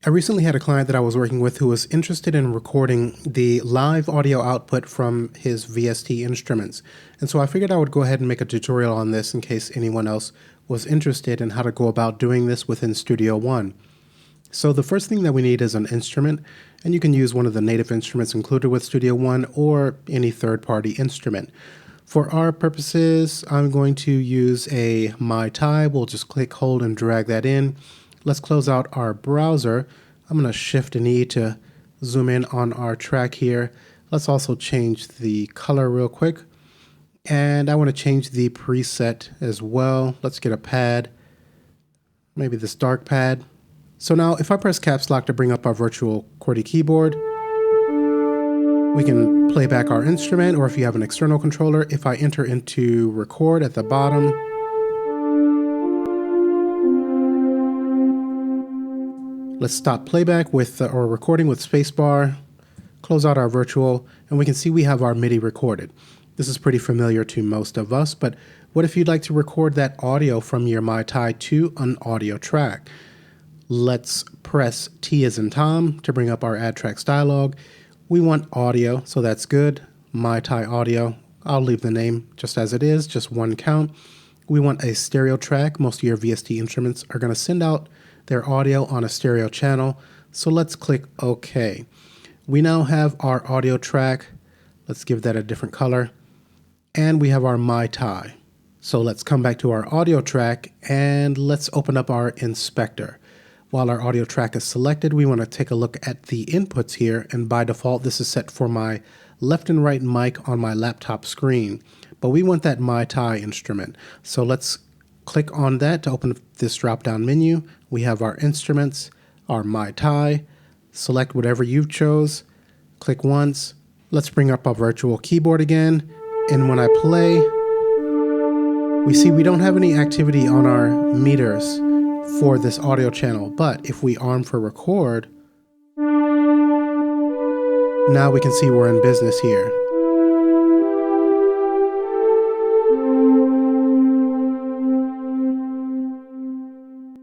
I recently had a client that I was working with who was interested in recording the live audio output from his VST instruments. And so I figured I would go ahead and make a tutorial on this in case anyone else was interested in how to go about doing this within Studio One. So the first thing that we need is an instrument, and you can use one of the native instruments included with Studio One or any third-party instrument. For our purposes, I'm going to use a My Tai. We'll just click, hold, and drag that in. Let's close out our browser. I'm going to Shift and E to zoom in on our track here. Let's also change the color real quick. And I want to change the preset as well. Let's get a pad, maybe this dark pad. So now if I press caps lock to bring up our virtual QWERTY keyboard, we can play back our instrument, or if you have an external controller, if I enter into record at the bottom, let's stop playback with or recording with spacebar, close out our virtual, and we can see we have our MIDI recorded. This is pretty familiar to most of us, but what if you'd like to record that audio from your My Tai to an audio track? Let's press T as in Tom to bring up our Add Tracks dialog. We want audio, so that's good. My Tai audio. I'll leave the name just as it is, just one count. We want a stereo track. Most of your VST instruments are going to send out their audio on a stereo channel, so let's click OK. We now have our audio track. Let's give that a different color. And we have our My Tai. So let's come back to our audio track and let's open up our inspector. While our audio track is selected, we want to take a look at the inputs here, and by default this is set for my left and right mic on my laptop screen. But we want that My Tai instrument. So let's click on that to open this drop-down menu. We have our instruments, our My Tai. Select whatever you chose. Click once. Let's bring up our virtual keyboard again. And when I play, we see we don't have any activity on our meters for this audio channel. But if we arm for record, now we can see we're in business here.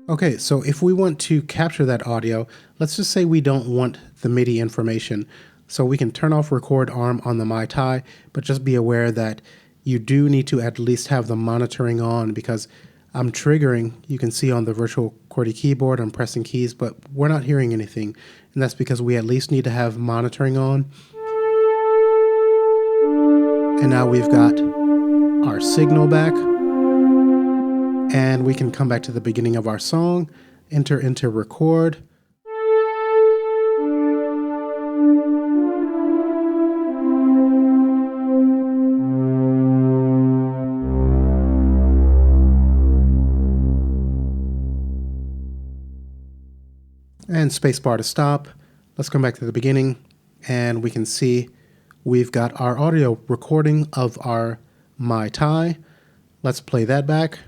Okay, so if we want to capture that audio, let's just say we don't want the MIDI information. So we can turn off record arm on the My Tai, but just be aware that you do need to at least have the monitoring on, because I'm triggering, you can see on the virtual QWERTY keyboard, I'm pressing keys, but we're not hearing anything. And that's because we at least need to have monitoring on. And now we've got our signal back. And we can come back to the beginning of our song, enter into record. And spacebar to stop. Let's come back to the beginning, and we can see we've got our audio recording of our My Tai. Let's play that back.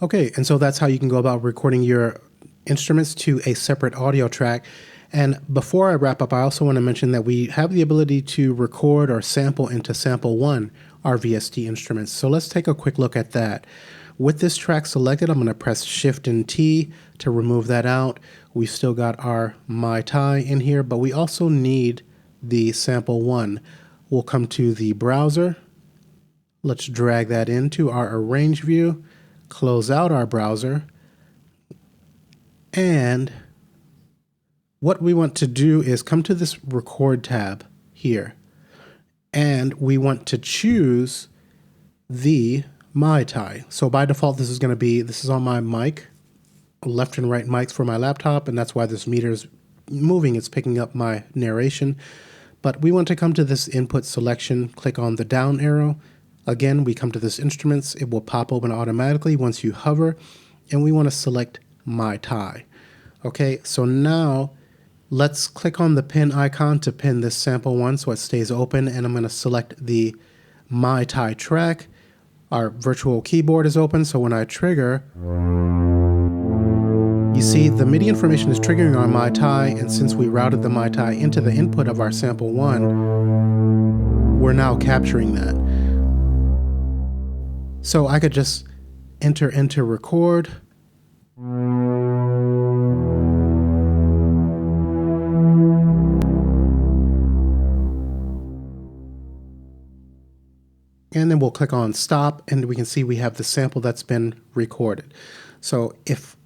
Okay, and so that's how you can go about recording your instruments to a separate audio track. And before I wrap up, I also want to mention that we have the ability to record or sample into Sample One, our VST instruments. So let's take a quick look at that. With this track selected, I'm going to press Shift and T to remove that out. We've still got our My Tai in here, but we also need the Sample One. We'll come to the browser. Let's drag that into our Arrange view, close out our browser, and what we want to do is come to this Record tab here, and we want to choose the My Tai. So by default, this is on my mic, left and right mics for my laptop, and that's why this meter is moving. It's picking up my narration. But we want to come to this input selection, click on the down arrow. Again, we come to this instruments. It will pop open automatically once you hover, and we want to select My Tai. Okay, so now let's click on the pin icon to pin this Sample One so it stays open, and I'm going to select the My Tai track. Our virtual keyboard is open, so when I trigger, You see, the MIDI information is triggering our MyTie, and since we routed the MyTie into the input of our sample 1, we're now capturing that. So I could just enter record. And then we'll click on stop, and we can see we have the sample that's been recorded. So if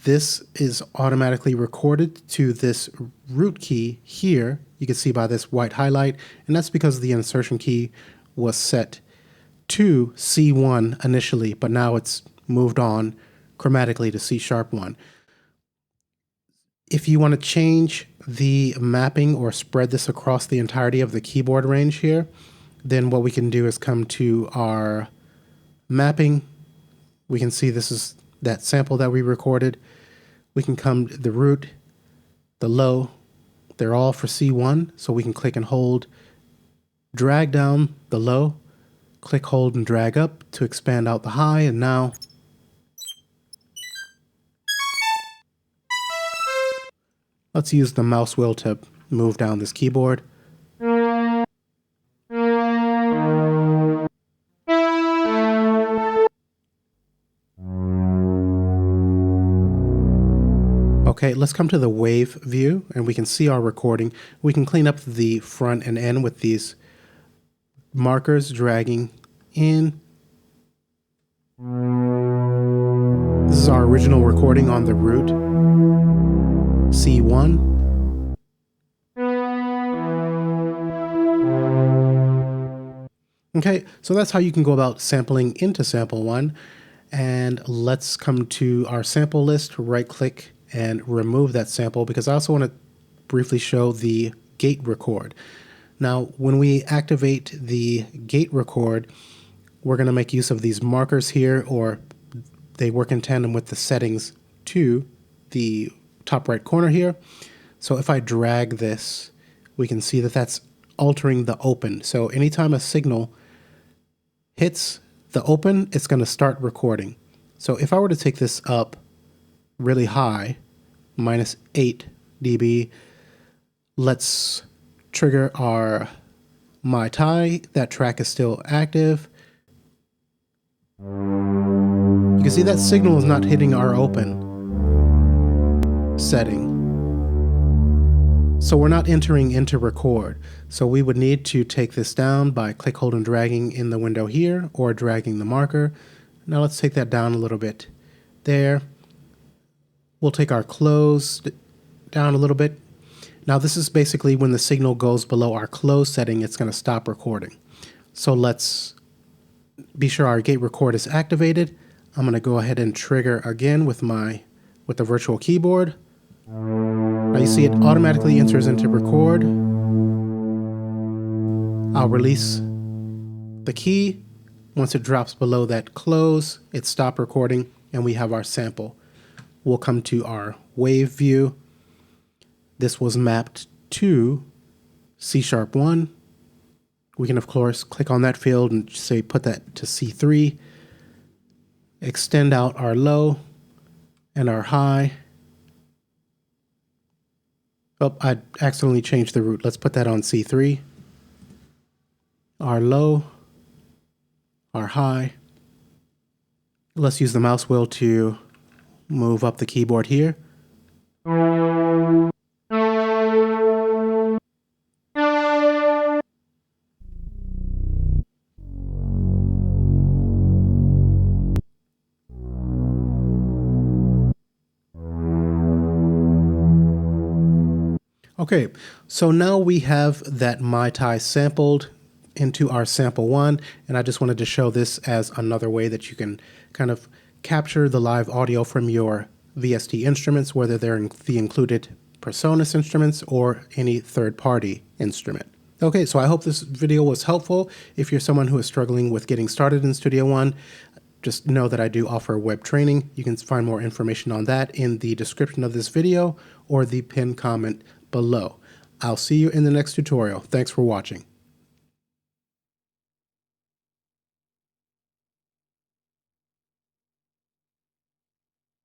this is automatically recorded to this root key here, you can see by this white highlight, and that's because the insertion key was set to C1 initially, but now it's moved on chromatically to C#1. If you want to change the mapping or spread this across the entirety of the keyboard range here, then what we can do is come to our mapping. We can see this is that sample that we recorded. We can come to the root, the low, they're all for C1, so we can click and hold, drag down the low, click, hold, and drag up to expand out the high, and now let's use the mouse wheel to move down this keyboard. Okay, let's come to the wave view, and we can see our recording. We can clean up the front and end with these markers dragging in. This is our original recording on the root, C1. Okay, so that's how you can go about sampling into sample 1. And let's come to our sample list, right click and remove that sample, because I also want to briefly show the gate record. Now, when we activate the gate record, we're going to make use of these markers here, or they work in tandem with the settings to the top right corner here. So if I drag this, we can see that that's altering the open. So anytime a signal hits the open, it's going to start recording. So if I were to take this up really high, -8 dB, let's trigger our MyTie. That track is still active. You can see that signal is not hitting our open setting. So we're not entering into record. So we would need to take this down by click, hold, and dragging in the window here, or dragging the marker. Now let's take that down a little bit there. We'll take our close down a little bit. Now this is basically when the signal goes below our close setting, it's going to stop recording. So let's be sure our gate record is activated. I'm going to go ahead and trigger again with the virtual keyboard. Now you see it automatically enters into record. I'll release the key. Once it drops below that close, it stopped recording, and we have our sample. We'll come to our wave view. This was mapped to C#1. We can, of course, click on that field and say put that to C3. Extend out our low and our high. Oh, I accidentally changed the root. Let's put that on C3. Our low, our high. Let's use the mouse wheel to move up the keyboard here. Okay, so now we have that MyTie sampled into our sample 1, and I just wanted to show this as another way that you can kind of capture the live audio from your VST instruments, whether they're the included Presonus instruments or any third-party instrument. Okay, so I hope this video was helpful. If you're someone who is struggling with getting started in Studio One, just know that I do offer web training. You can find more information on that in the description of this video or the pinned comment below. I'll see you in the next tutorial. Thanks for watching.